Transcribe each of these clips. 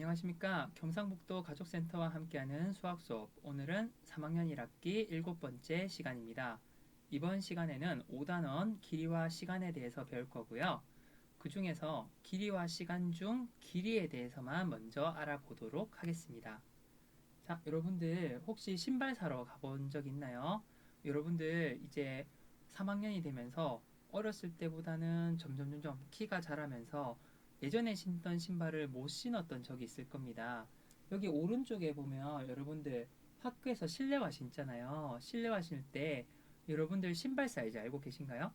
안녕하십니까. 경상북도 가족센터와 함께하는 수학 수업. 오늘은 3학년 1학기 7번째 시간입니다. 이번 시간에는 5단원 길이와 시간에 대해서 배울 거고요. 그 중에서 길이와 시간 중 길이에 대해서만 먼저 알아보도록 하겠습니다. 자, 여러분들 혹시 신발 사러 가본 적 있나요? 여러분들 이제 3학년이 되면서 어렸을 때보다는 점점 키가 자라면서 예전에 신던 신발을 못 신었던 적이 있을 겁니다. 여기 오른쪽에 보면 여러분들 학교에서 실내화 신잖아요. 실내화 신을 때 여러분들 신발 사이즈 알고 계신가요?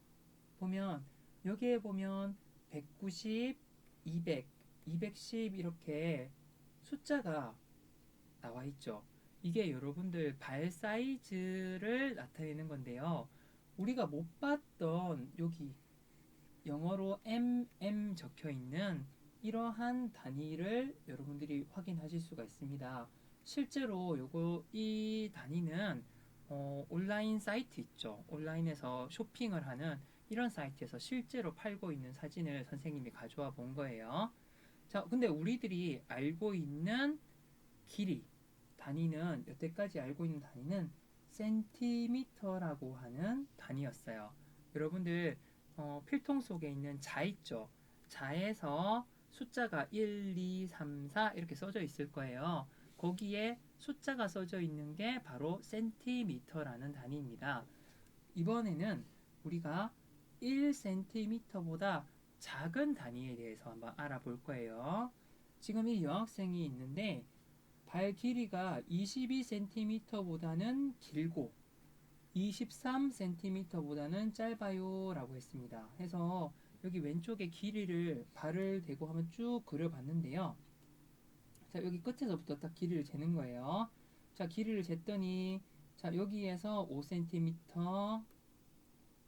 보면 여기에 보면 190, 200, 210 이렇게 숫자가 나와 있죠. 이게 여러분들 발 사이즈를 나타내는 건데요. 우리가 못 봤던 여기 영어로 적혀 있는 이러한 단위를 여러분들이 확인하실 수가 있습니다. 실제로 이 단위는 온라인 사이트 있죠. 온라인에서 쇼핑을 하는 이런 사이트에서 실제로 팔고 있는 사진을 선생님이 가져와 본 거예요. 자, 근데 우리들이 알고 있는 길이 단위는 여태까지 알고 있는 단위는 센티미터라고 하는 단위였어요. 여러분들 필통 속에 있는 자 있죠. 자에서 숫자가 1, 2, 3, 4 이렇게 써져 있을 거예요. 거기에 숫자가 써져 있는 게 바로 센티미터라는 단위입니다. 이번에는 우리가 1cm보다 작은 단위에 대해서 한번 알아볼 거예요. 지금 이 여학생이 있는데 발 길이가 22cm보다는 길고 23cm보다는 짧아요 라고 했습니다. 해서 여기 왼쪽에 길이를 발을 대고 한번 쭉 그려봤는데요. 자, 여기 끝에서부터 딱 길이를 재는 거예요. 자, 길이를 쟀더니 자, 여기에서 5cm,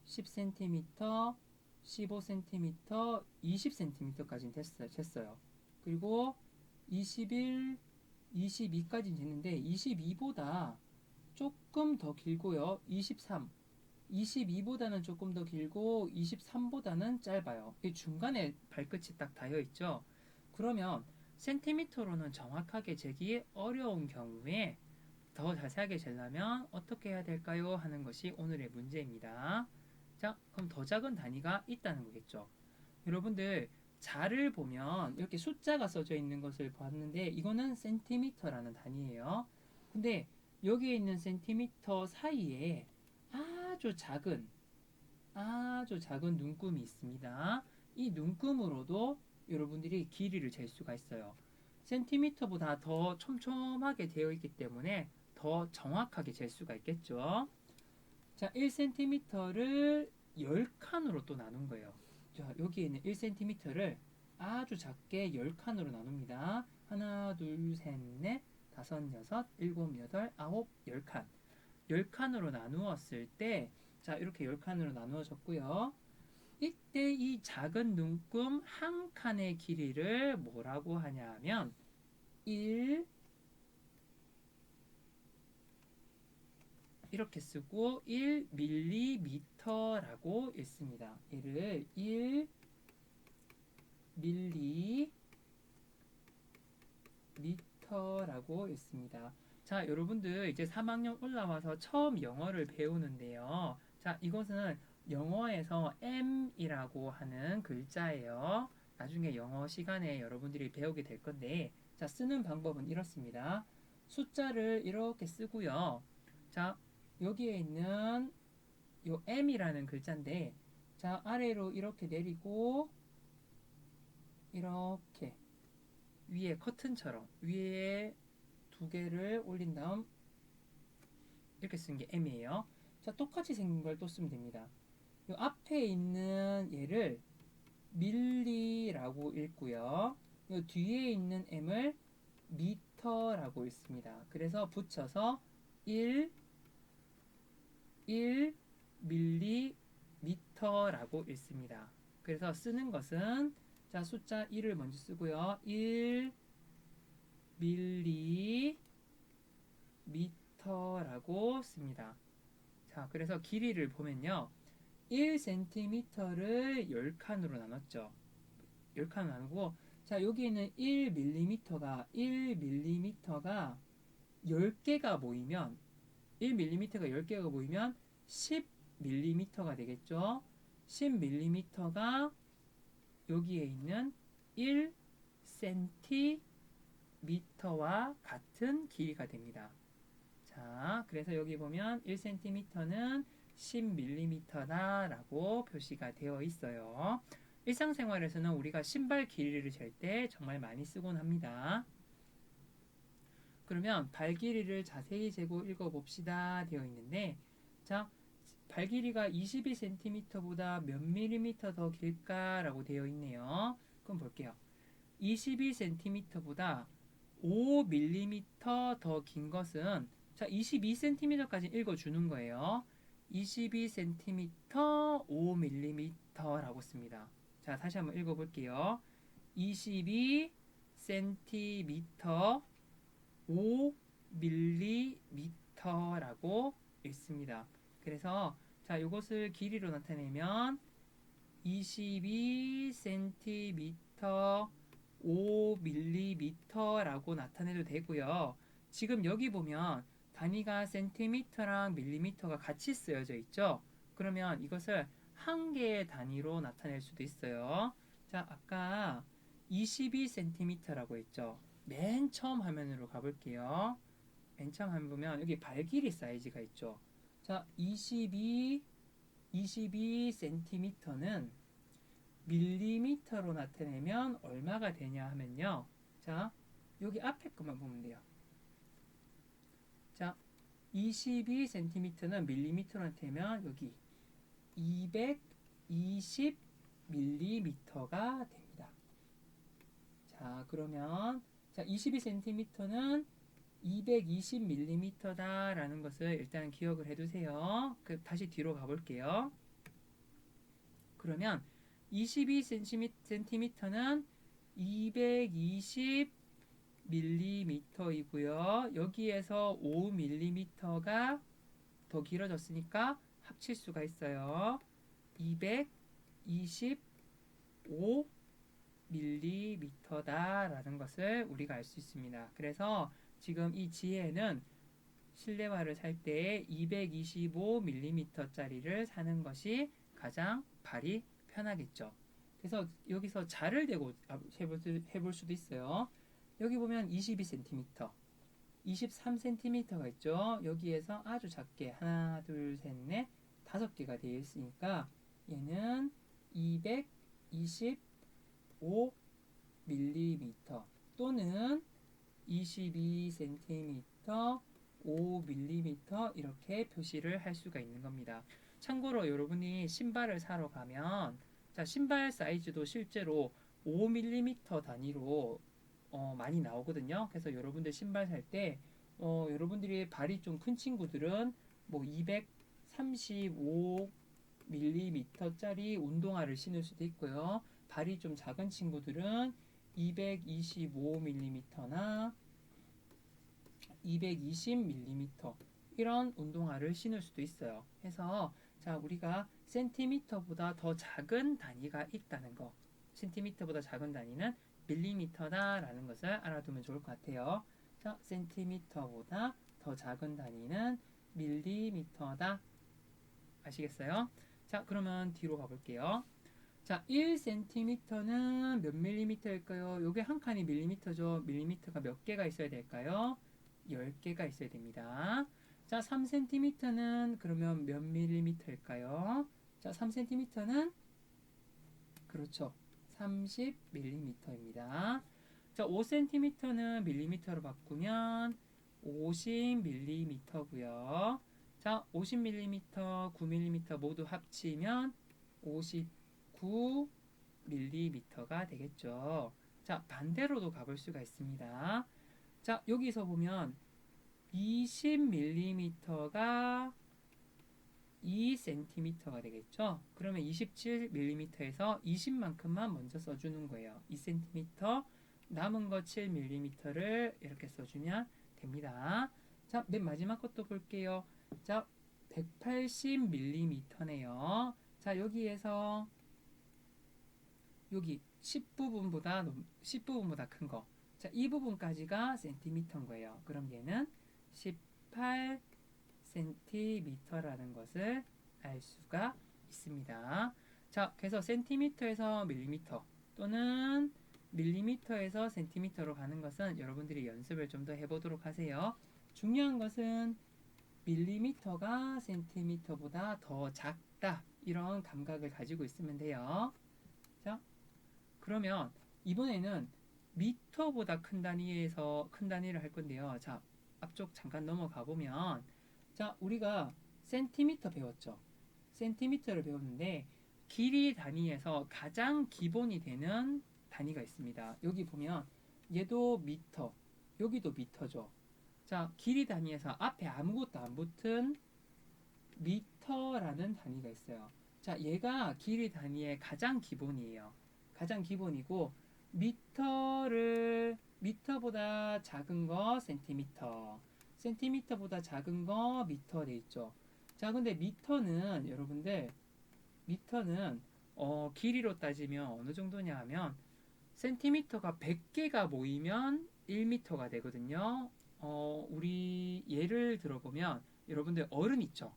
10cm, 15cm, 20cm까지 쟀어요. 그리고 21, 22까지 쟀는데 22보다 조금 더 길고요. 23, 22보다는 조금 더 길고 23보다는 짧아요. 이 중간에 발끝이 딱 닿여 있죠. 그러면 센티미터로는 정확하게 재기 어려운 경우에 더 자세하게 재려면 어떻게 해야 될까요? 하는 것이 오늘의 문제입니다. 자, 그럼 더 작은 단위가 있다는 거겠죠. 여러분들 자를 보면 이렇게 숫자가 써져 있는 것을 봤는데 이거는 센티미터라는 단위예요. 근데 여기에 있는 센티미터 사이에 아주 작은 눈금이 있습니다. 이 눈금으로도 여러분들이 길이를 잴 수가 있어요. 센티미터보다 더 촘촘하게 되어 있기 때문에 더 정확하게 잴 수가 있겠죠. 자, 1cm를 10칸으로 또 나눈 거예요. 자, 여기에 있는 1cm를 아주 작게 10칸으로 나눕니다. 하나, 둘, 셋, 넷, 다섯, 여섯, 일곱, 여덟, 아홉, 10칸. 10칸으로 나누었을 때, 자, 이렇게 10칸으로 나누어졌고요. 이때 이 작은 눈금 한 칸의 길이를 뭐라고 하냐면 1 이렇게 쓰고 1ml라고 읽습니다. 얘를 1ml라고 읽습니다. 자, 여러분들 이제 3학년 올라와서 처음 영어를 배우는데요. 자, 이것은 영어에서 M이라고 하는 글자예요. 나중에 영어 시간에 여러분들이 배우게 될 건데, 자, 쓰는 방법은 이렇습니다. 숫자를 이렇게 쓰고요. 자, 여기에 있는 요 M이라는 글자인데, 자, 아래로 이렇게 내리고, 이렇게 위에 커튼처럼 위에 두 개를 올린 다음 이렇게 쓴 게 M이에요. 자, 똑같이 생긴 걸 또 쓰면 됩니다. 요 앞에 있는 얘를 밀리라고 읽고요. 요 뒤에 있는 M을 미터라고 읽습니다. 그래서 붙여서 1 밀리미터라고 읽습니다. 그래서 쓰는 것은 자, 숫자 1을 먼저 쓰고요. 1 밀리미터라고 씁니다. 자, 그래서 길이를 보면요. 1cm를 10칸으로 나눴죠. 10칸 나누고 자, 여기에는 1mm가 10개가 모이면 1mm가 10개가 모이면 10mm가 되겠죠. 10mm가 여기에 있는 1cm와 같은 길이가 됩니다. 자, 그래서 여기 보면 1cm는 10mm다 라고 표시가 되어 있어요. 일상생활에서는 우리가 신발 길이를 잴 때 정말 많이 쓰곤 합니다. 그러면 발 길이를 자세히 재고 읽어봅시다 되어 있는데, 자, 발 길이가 22cm보다 몇 mm 더 길까라고 되어 있네요. 그럼 볼게요. 22cm보다 5mm 더 긴 것은, 자, 22cm까지 읽어주는 거예요. 22cm 5mm라고 씁니다. 자, 다시 한번 읽어볼게요. 22cm 5mm라고 읽습니다. 그래서 자, 이것을 길이로 나타내면 22cm 5mm라고 나타내도 되고요. 지금 여기 보면 단위가 cm랑 mm가 같이 쓰여져 있죠. 그러면 이것을 한 개의 단위로 나타낼 수도 있어요. 자, 아까 22cm라고 했죠. 맨 처음 화면으로 가볼게요. 맨 처음 화면 보면 여기 발 길이 사이즈가 있죠. 자, 22cm는 밀리미터로 나타내면 얼마가 되냐 하면요. 자, 여기 앞에 것만 보면 돼요. 자, 22cm는 밀리미터로 나타내면 여기 220mm가 됩니다. 자, 그러면 자, 22cm는 220mm다 라는 것을 일단 기억을 해두세요. 다시 뒤로 가볼게요. 그러면 22cm는 220mm이고요. 여기에서 5mm가 더 길어졌으니까 합칠 수가 있어요. 225mm다 라는 것을 우리가 알 수 있습니다. 그래서 지금 이 지혜는 실내화를 살 때 225mm짜리를 사는 것이 가장 발이 편하겠죠. 그래서 여기서 자를 대고 해볼 수도 있어요. 여기 보면 22cm, 23cm가 있죠. 여기에서 아주 작게 하나, 둘, 셋, 넷, 5개가 되어 있으니까 얘는 225mm 또는 22cm, 5mm 이렇게 표시를 할 수가 있는 겁니다. 참고로 여러분이 신발을 사러 가면 자, 신발 사이즈도 실제로 5mm 단위로 많이 나오거든요. 그래서 여러분들 신발 살 때 여러분들이 발이 좀 큰 친구들은 뭐 235mm짜리 운동화를 신을 수도 있고요. 발이 좀 작은 친구들은 225mm나 220mm 이런 운동화를 신을 수도 있어요. 해서 자, 우리가 센티미터보다 더 작은 단위가 있다는 거, 센티미터보다 작은 단위는 밀리미터다 라는 것을 알아두면 좋을 것 같아요. 자, 센티미터보다 더 작은 단위는 밀리미터다. 아시겠어요? 자, 그러면 뒤로 가볼게요. 자, 1cm는 몇 밀리미터일까요? 요게 한 칸이 밀리미터죠. 밀리미터가 몇 개가 있어야 될까요? 10개가 있어야 됩니다. 자, 3cm는 그러면 몇 밀리미터일까요? 자, 3cm는 그렇죠. 30mm입니다. 자, 5cm는 밀리미터로 바꾸면 50mm고요. 자, 50mm, 9mm 모두 합치면 59mm가 되겠죠. 자, 반대로도 가볼 수가 있습니다. 자, 여기서 보면 20mm가 2cm가 되겠죠. 그러면 27mm에서 20만큼만 먼저 써주는 거예요. 2cm, 남은 거 7mm를 이렇게 써주면 됩니다. 자, 맨 마지막 것도 볼게요. 자, 180mm네요. 자, 여기에서 여기 10부분보다 큰 거. 자, 이 부분까지가 센티미터인 거예요. 그럼 얘는 18cm라는 것을 알 수가 있습니다. 자, 그래서 센티미터에서 밀리미터 또는 밀리미터에서 센티미터로 가는 것은 여러분들이 연습을 좀 더 해보도록 하세요. 중요한 것은 밀리미터가 센티미터보다 더 작다, 이런 감각을 가지고 있으면 돼요. 자, 그러면 이번에는 미터보다 큰 단위를 할 건데요. 자, 앞쪽 잠깐 넘어가 보면, 자, 우리가 센티미터 배웠죠. 센티미터를 배웠는데 길이 단위에서 가장 기본이 되는 단위가 있습니다. 여기 보면 얘도 미터, 여기도 미터죠. 자, 길이 단위에서 앞에 아무것도 안 붙은 미터라는 단위가 있어요. 자, 얘가 길이 단위의 가장 기본이에요. 가장 기본이고, 미터보다 작은 거 센티미터, 센티미터보다 작은 거 미터 돼 있죠. 자, 근데 미터는 길이로 따지면 어느 정도냐 하면 센티미터가 100개가 모이면 1미터가 되거든요. 우리 예를 들어보면 여러분들 어른 있죠.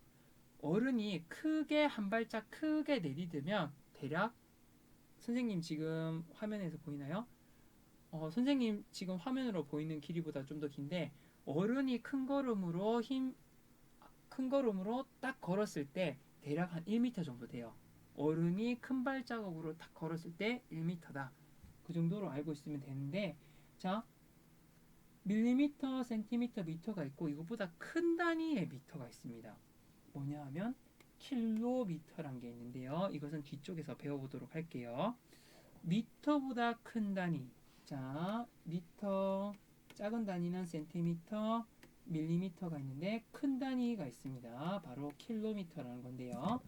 어른이 크게 한 발짝 크게 내디디면 대략, 선생님 지금 화면에서 보이나요? 선생님 지금 화면으로 보이는 길이보다 좀 더 긴데, 어른이 큰 걸음으로 딱 걸었을 때 대략 한 1m 정도 돼요. 어른이 큰 발자국으로 딱 걸었을 때 1m다. 그 정도로 알고 있으면 되는데, 자, 밀리미터, 센티미터, 미터가 있고 이것보다 큰 단위의 미터가 있습니다. 뭐냐 하면 킬로미터란 게 있는데요. 이것은 뒤쪽에서 배워보도록 할게요. 미터보다 큰 단위. 자, 미터, 작은 단위는 센티미터, 밀리미터가 있는데 큰 단위가 있습니다. 바로 킬로미터라는 건데요.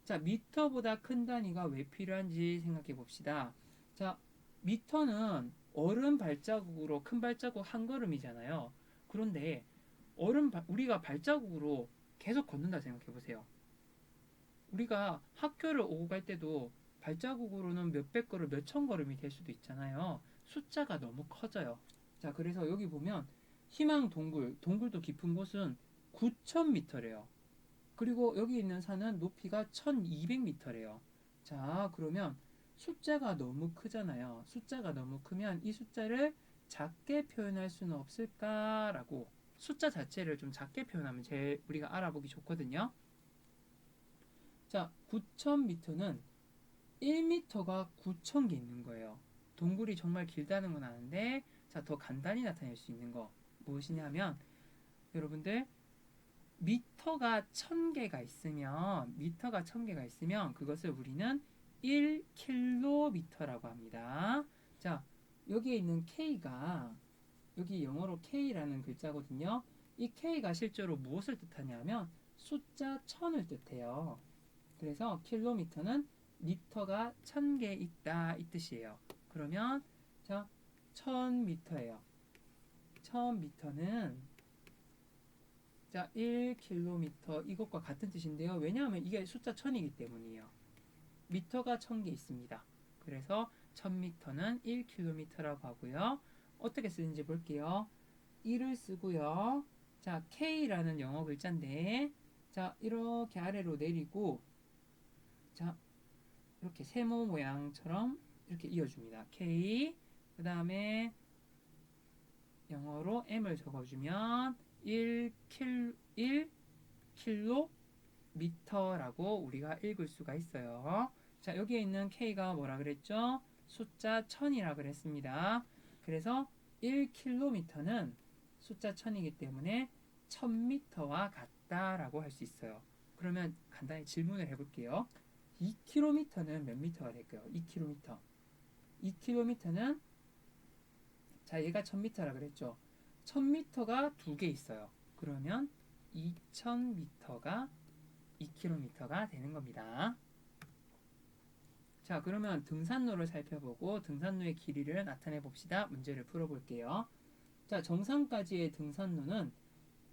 자, 미터보다 큰 단위가 왜 필요한지 생각해 봅시다. 자, 미터는 어른 발자국으로 큰 발자국 한 걸음이잖아요. 그런데 우리가 발자국으로 계속 걷는다 생각해 보세요. 우리가 학교를 오고 갈 때도 발자국으로는 몇백 걸음, 몇천 걸음이 될 수도 있잖아요. 숫자가 너무 커져요. 자, 그래서 여기 보면 희망 동굴도 깊은 곳은 9,000m래요. 그리고 여기 있는 산은 높이가 1,200m래요. 자, 그러면 숫자가 너무 크잖아요. 숫자가 너무 크면 이 숫자를 작게 표현할 수는 없을까라고, 숫자 자체를 좀 작게 표현하면 제일 우리가 알아보기 좋거든요. 자, 9,000m는 1m가 9,000개 있는 거예요. 동굴이 정말 길다는 건 아는데, 자, 더 간단히 나타낼 수 있는 거 무엇이냐면, 여러분들 미터가 1,000개가 있으면 그것을 우리는 1km라고 합니다. 자, 여기에 있는 K가, 여기 영어로 K라는 글자거든요. 이 K가 실제로 무엇을 뜻하냐면 숫자 1000을 뜻해요. 그래서 킬로미터는 미터가 1000개 있다, 이 뜻이에요. 그러면 자, 1000m예요. 1000m는 자, 1km, 이것과 같은 뜻인데요. 왜냐하면 이게 숫자 1000이기 때문이에요. 미터가 1000개 있습니다. 그래서 1000m는 1km라고 하고요. 어떻게 쓰는지 볼게요. 1을 쓰고요. 자, K라는 영어 글자인데, 자, 이렇게 아래로 내리고, 자, 이렇게 세모 모양처럼 이렇게 이어줍니다. K, 그 다음에 영어로 M을 적어주면 1km라고 우리가 읽을 수가 있어요. 자, 여기에 있는 K가 뭐라 그랬죠? 숫자 1000이라 그랬습니다. 그래서 1km는 숫자 1000이기 때문에 1000m와 같다라고 할 수 있어요. 그러면 간단히 질문을 해볼게요. 2km는 몇 미터가 될까요? 2km. 2km는, 자, 얘가 1000m라 그랬죠? 1000m가 두 개 있어요. 그러면 2000m가 2km가 되는 겁니다. 자, 그러면 등산로를 살펴보고 등산로의 길이를 나타내 봅시다. 문제를 풀어볼게요. 자, 정상까지의 등산로는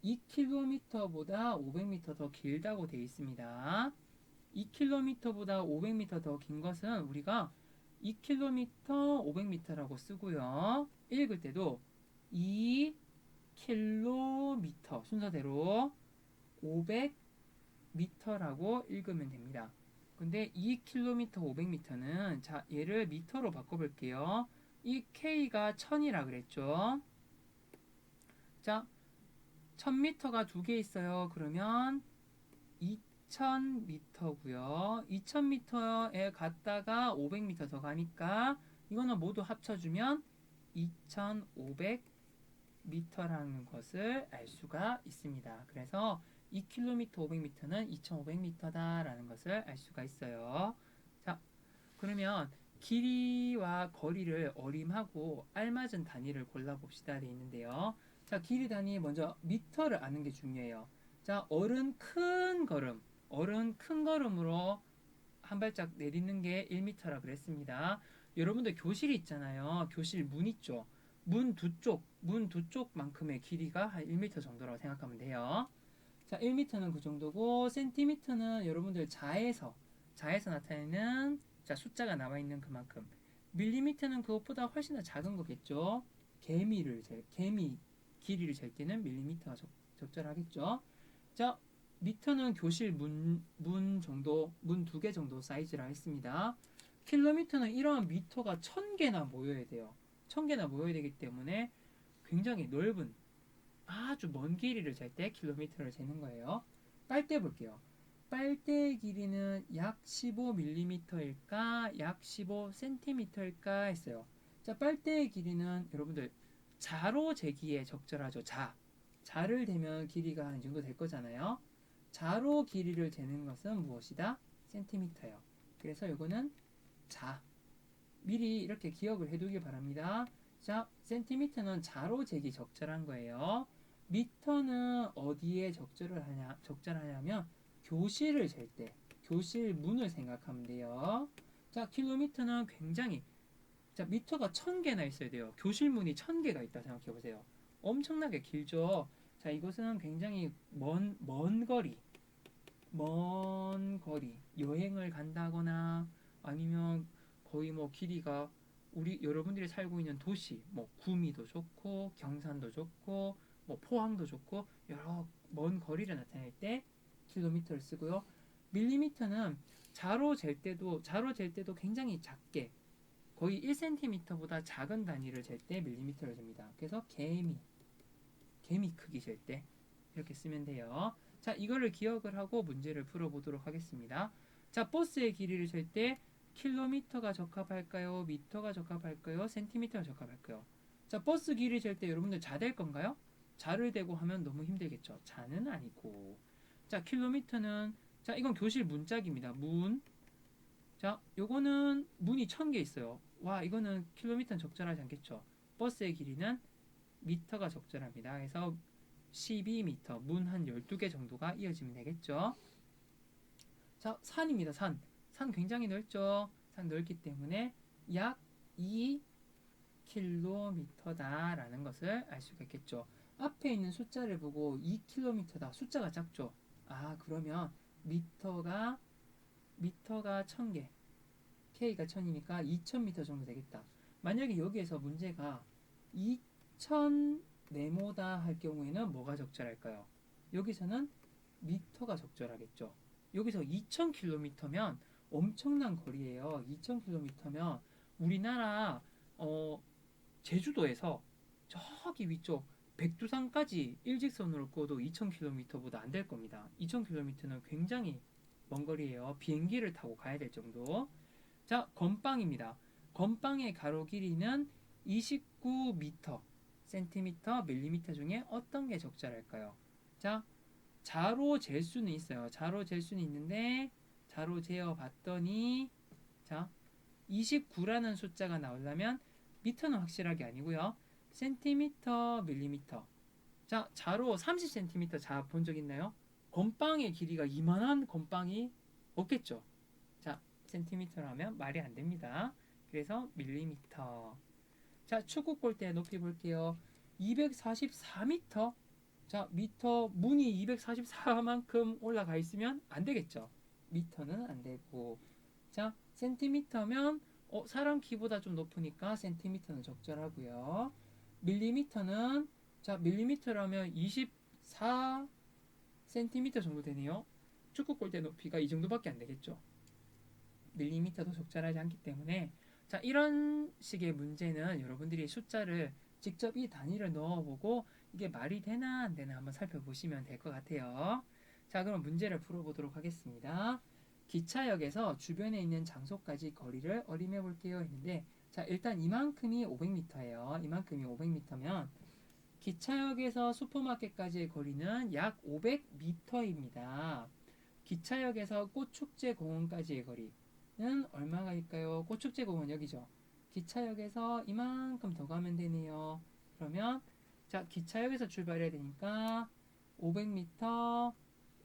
2km보다 500m 더 길다고 되어 있습니다. 2km보다 500m 더 긴 것은 우리가 2km 500m라고 쓰고요. 읽을 때도 2km 순서대로 500m라고 읽으면 됩니다. 근데 2km 500m는 자 얘를 미터로 바꿔볼게요. 이 K가 1000이라 그랬죠. 자 1000m가 두 개 있어요. 그러면 2000m고요. 2000m에 갔다가 500m 더 가니까 이거는 모두 합쳐주면 2500m라는 것을 알 수가 있습니다. 그래서 2km 500m는 2500m다라는 것을 알 수가 있어요. 자, 그러면 길이와 거리를 어림하고 알맞은 단위를 골라봅시다. 되어 있는데요. 자, 길이 단위 먼저 미터를 아는 게 중요해요. 자, 어른 큰 걸음으로 한 발짝 내딛는 게 1m라 그랬습니다. 여러분들 교실 있잖아요. 교실 문 있죠. 문 두 쪽만큼의 길이가 한 1m 정도라고 생각하면 돼요. 자, 1m는 그 정도고, 센티미터는 여러분들 자에서 나타내는 자, 숫자가 나와 있는 그만큼. 밀리미터는 그것보다 훨씬 더 작은 거겠죠. 개미 길이를 잴 때는 밀리미터가 적절하겠죠. 자, 미터는 교실 문 정도, 문 두 개 정도 사이즈라 했습니다. 킬로미터는 이러한 미터가 1000개나 모여야 돼요. 1000개나 모여야 되기 때문에 굉장히 넓은 아주 먼 길이를 잴 때 킬로미터를 재는 거예요. 빨대 볼게요. 빨대의 길이는 약 15mm일까, 약 15cm일까 했어요. 자, 빨대의 길이는 여러분들 자로 재기에 적절하죠. 자를 대면 길이가 한 이 정도 될 거잖아요. 자로 길이를 재는 것은 무엇이다? 센티미터예요. 그래서 이거는 자. 미리 이렇게 기억을 해두길 바랍니다. 자, 센티미터는 자로 재기 적절한 거예요. 미터는 어디에 적절하냐면 교실을 잴 때, 교실 문을 생각하면 돼요. 자, 킬로미터는 굉장히 자, 미터가 1000개나 있어야 돼요. 교실 문이 1000개가 있다 생각해 보세요. 엄청나게 길죠. 자, 이것은 굉장히 먼 거리 여행을 간다거나 아니면 거의 뭐 길이가 우리 여러분들이 살고 있는 도시 뭐 구미도 좋고 경산도 좋고 뭐 포항도 좋고 여러 먼 거리를 나타낼 때 킬로미터를 쓰고요. 밀리미터는 자로 잴 때도 굉장히 작게 거의 1cm보다 작은 단위를 잴 때 밀리미터를 잽니다. 그래서 개미 크기 잴 때 이렇게 쓰면 돼요. 자, 이거를 기억을 하고 문제를 풀어보도록 하겠습니다. 자, 버스의 길이를 잴 때 킬로미터가 적합할까요? 미터가 적합할까요? 센티미터가 적합할까요? 자, 버스 길이 잴 때 여러분들 자 될 건가요? 자를 대고 하면 너무 힘들겠죠. 자는 아니고. 자, 킬로미터는 자, 이건 교실 문짝입니다. 문. 자, 요거는 문이 1000개 있어요. 와, 이거는 킬로미터는 적절하지 않겠죠. 버스의 길이는 미터가 적절합니다. 그래서 12m, 문 한 12개 정도가 이어지면 되겠죠. 자, 산입니다. 산 굉장히 넓죠. 산 넓기 때문에 약 2km다라는 것을 알 수가 있겠죠. 앞에 있는 숫자를 보고 2km다. 숫자가 작죠. 아, 그러면 미터가 1000개, K가 1000이니까 2000m 정도 되겠다. 만약에 여기에서 문제가 2000네모다 할 경우에는 뭐가 적절할까요? 여기서는 미터가 적절하겠죠. 여기서 2000km면 엄청난 거리예요. 2000km면 우리나라 제주도에서 저기 위쪽 백두산까지 일직선으로 꺼도 2000km보다 안 될 겁니다. 2000km는 굉장히 먼 거리예요. 비행기를 타고 가야 될 정도. 자, 건빵입니다. 건빵의 가로 길이는 29m, 센티미터, 밀리미터 중에 어떤 게 적절할까요? 자, 자로 잴 수는 있어요. 자로 잴 수는 있는데 자로 재어 봤더니 자, 29라는 숫자가 나오려면 미터는 확실하게 아니고요. 센티미터, 밀리미터. 자, 자로 30cm 자 본 적 있나요? 건빵의 길이가 이만한 건빵이 없겠죠. 자, 센티미터라면 말이 안 됩니다. 그래서 밀리미터. 자, 축구 골대 높이 볼게요. 244m. 자, 미터 문이 244만큼 올라가 있으면 안 되겠죠. 미터는 안 되고. 자, 센티미터면 사람 키보다 좀 높으니까 센티미터는 적절하고요. 밀리미터는 밀리미터라면 24cm 정도 되네요. 축구 골대 높이가 이 정도밖에 안 되겠죠. 밀리미터도 적절하지 않기 때문에 이런 식의 문제는 여러분들이 숫자를 직접 이 단위를 넣어보고 이게 말이 되나 안 되나 한번 살펴보시면 될 것 같아요. 그럼 문제를 풀어보도록 하겠습니다. 기차역에서 주변에 있는 장소까지 거리를 어림해 볼게요 했는데 일단 이만큼이 500m예요. 이만큼이 500m면 기차역에서 슈퍼마켓까지의 거리는 약 500m입니다. 기차역에서 꽃축제공원까지의 거리는 얼마일까요? 꽃축제공원 여기죠. 기차역에서 이만큼 더 가면 되네요. 그러면 기차역에서 출발해야 되니까 500m,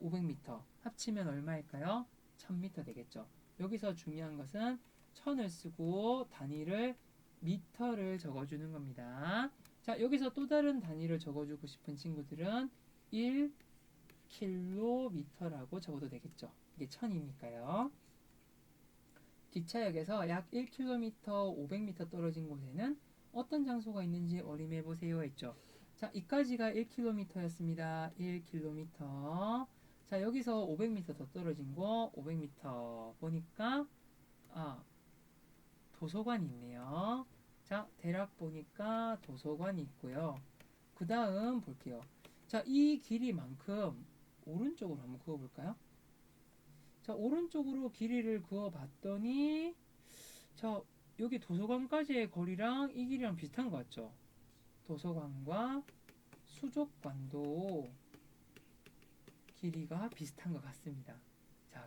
500m 합치면 얼마일까요? 1000m 되겠죠. 여기서 중요한 것은 1000을 쓰고 단위를 미터를 적어주는 겁니다. 여기서 또 다른 단위를 적어주고 싶은 친구들은 1km라고 적어도 되겠죠. 이게 1000이니까요. 기차역에서 약 1km, 500m 떨어진 곳에는 어떤 장소가 있는지 어림해 보세요 했죠. 이까지가 1km였습니다. 1km. 여기서 500m 더 떨어진 거 500m 보니까 도서관이 있네요. 대략 보니까 도서관이 있고요. 그 다음 볼게요. 이 길이만큼 오른쪽으로 한번 그어볼까요? 오른쪽으로 길이를 그어봤더니 여기 도서관까지의 거리랑 이 길이랑 비슷한 것 같죠? 도서관과 수족관도 길이가 비슷한 것 같습니다.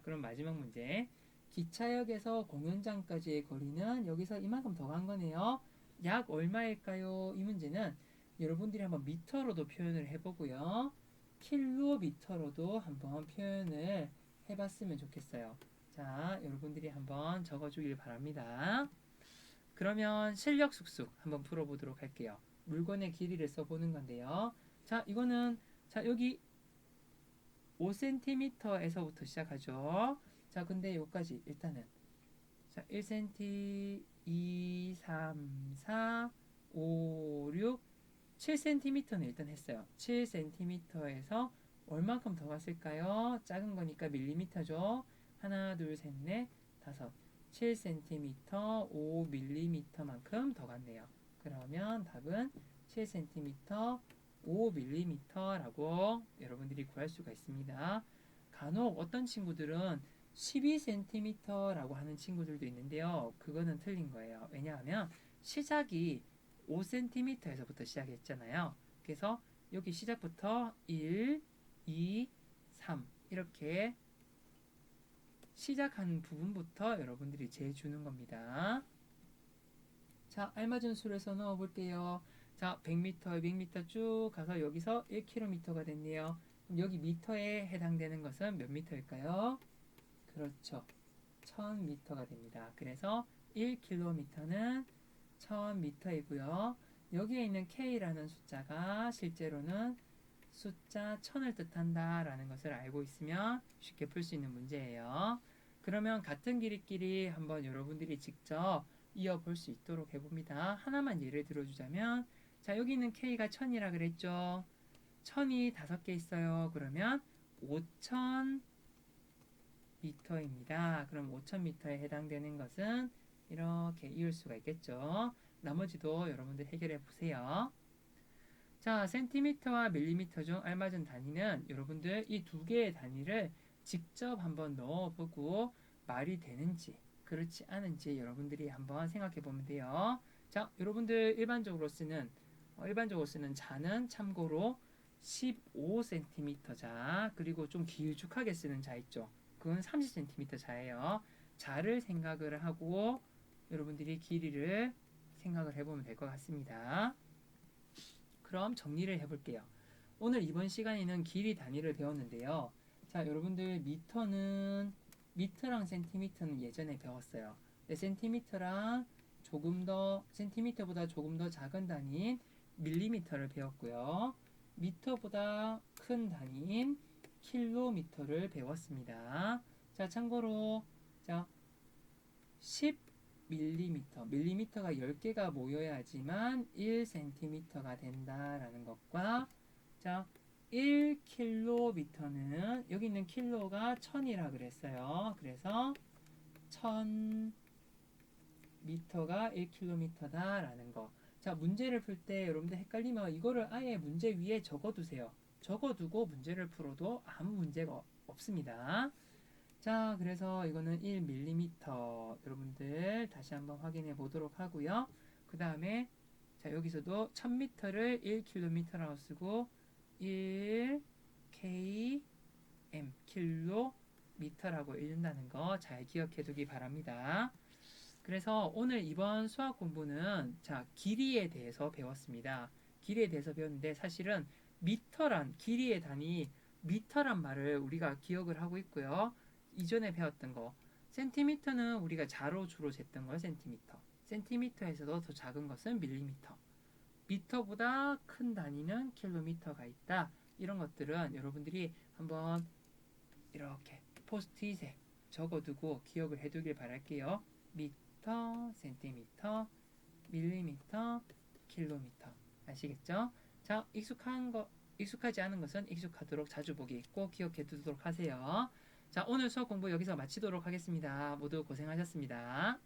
그럼 마지막 문제. 기차역에서 공연장까지의 거리는 여기서 이만큼 더 간 거네요. 약 얼마일까요? 이 문제는 여러분들이 한번 미터로도 표현을 해보고요. 킬로미터로도 한번 표현을 해봤으면 좋겠어요. 여러분들이 한번 적어주길 바랍니다. 그러면 실력 숙숙 한번 풀어보도록 할게요. 물건의 길이를 써보는 건데요. 이거는 여기 5cm에서부터 시작하죠. 근데 여기까지 일단은 1cm, 2, 3, 4, 5, 6, 7cm는 일단 했어요. 7cm에서 얼만큼 더 갔을까요? 작은 거니까 밀리미터죠. 하나, 둘, 셋, 넷, 다섯. 7cm, 5mm만큼 더 갔네요. 그러면 답은 7cm, 5mm라고 여러분들이 구할 수가 있습니다. 간혹 어떤 친구들은 12cm라고 하는 친구들도 있는데요. 그거는 틀린 거예요. 왜냐하면 시작이 5cm에서부터 시작했잖아요. 그래서 여기 시작부터 1, 2, 3 이렇게 시작한 부분부터 여러분들이 재주는 겁니다. 알맞은 수에서 넣어볼게요. 100m, 200m 쭉 가서 여기서 1km가 됐네요. 그럼 여기 미터에 해당되는 것은 몇 미터일까요? 그렇죠. 1000m가 됩니다. 그래서 1km는 1000m이고요. 여기에 있는 K라는 숫자가 실제로는 숫자 1000을 뜻한다 라는 것을 알고 있으면 쉽게 풀 수 있는 문제예요. 그러면 같은 길이끼리 한번 여러분들이 직접 이어볼 수 있도록 해봅니다. 하나만 예를 들어주자면 여기 있는 K가 1000이라 그랬죠. 1000이 5개 있어요. 그러면 5000m입니다. 그럼 5000m에 해당되는 것은 이렇게 이을 수가 있겠죠. 나머지도 여러분들 해결해 보세요. 센티미터와 밀리미터 중 알맞은 단위는 여러분들 이 두 개의 단위를 직접 한번 넣어보고 말이 되는지 그렇지 않은지 여러분들이 한번 생각해 보면 돼요. 여러분들 일반적으로 쓰는 자는 참고로 15cm 자, 그리고 좀 길쭉하게 쓰는 자 있죠. 그건 30cm 자예요. 자를 생각을 하고 여러분들이 길이를 생각을 해보면 될 것 같습니다. 그럼 정리를 해볼게요. 오늘 이번 시간에는 길이 단위를 배웠는데요. 여러분들 미터랑 센티미터는 예전에 배웠어요. 센티미터랑 센티미터보다 조금 더 작은 단위인 밀리미터를 배웠고요. 미터보다 큰 단위인 킬로미터를 배웠습니다. 참고로 10 밀리미터가 10개가 모여야지만 1cm가 된다라는 것과 자, 1km는 여기 있는 킬로가 1000이라 그랬어요. 그래서 1000m가 1km다라는 거. 자, 문제를 풀 때 여러분들 헷갈리면 이거를 아예 문제 위에 적어두세요. 적어두고 문제를 풀어도 아무 문제가 없습니다. 자, 그래서 이거는 1mm 여러분들 다시 한번 확인해 보도록 하고요. 그 다음에 자, 여기서도 1000m를 1km라고 쓰고 1km 킬로미터라고 읽는다는 거 잘 기억해 두기 바랍니다. 그래서 오늘 이번 수학 공부는 자, 길이에 대해서 배웠습니다. 길이에 대해서 배웠는데 사실은 미터란 길이의 단위 미터란 말을 우리가 기억을 하고 있고요. 이전에 배웠던 거 센티미터는 우리가 자로 주로 쟀던 거예요. 센티미터. 센티미터에서도 더 작은 것은 밀리미터. 미터보다 큰 단위는 킬로미터가 있다. 이런 것들은 여러분들이 한번 이렇게 포스트잇에 적어두고 기억을 해두길 바랄게요. 미터, 센티미터, 밀리미터, 킬로미터. 아시겠죠? 자, 익숙하지 않은 것은 익숙하도록 자주 보기 꼭 기억해 두도록 하세요. 자, 오늘 수업 공부 여기서 마치도록 하겠습니다. 모두 고생하셨습니다.